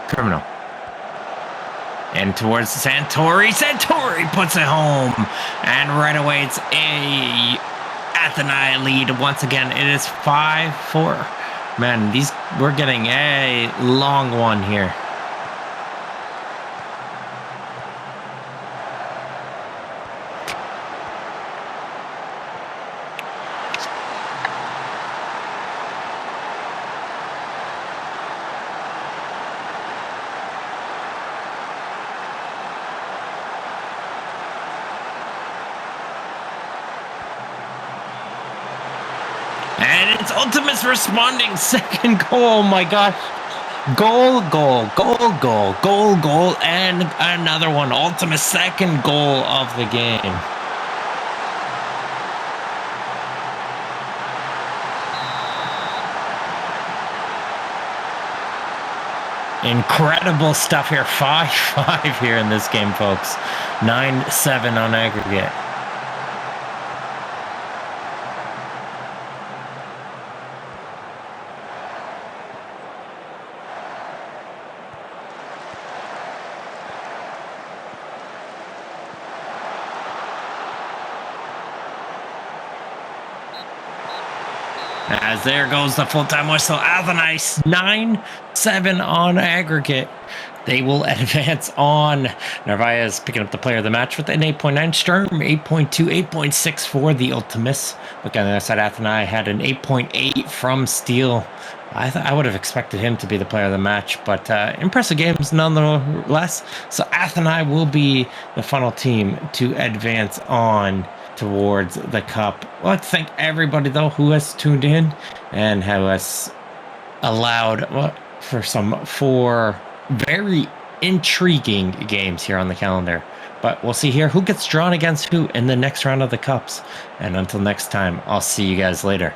Criminal. And towards Santori. Santori puts it home. And right away it's a Athena lead once again. It is 5-4. Man, we're getting a long one here. And it's Ultimate's responding. Second goal. Oh my gosh. Goal, goal, goal, goal, goal, goal, and another one. Ultimate's second goal of the game. Incredible stuff here. 5-5 here in this game, folks. 9-7 on aggregate. As there goes the full-time whistle. Athenice 9-7 on aggregate. They will advance on. Narvaez picking up the player of the match with an 8.9. Sturm 8.2, 8.6 for the Ultimates. Look on the other side, Atheni had an 8.8 from Steele. I would have expected him to be the player of the match, but impressive games nonetheless. So Atheni will be the final team to advance on towards the cup. I'd like to thank everybody, though, who has tuned in and who has allowed for some 4 very intriguing games here on the calendar. But we'll see here who gets drawn against who in the next round of the cups. And until next time, I'll see you guys later.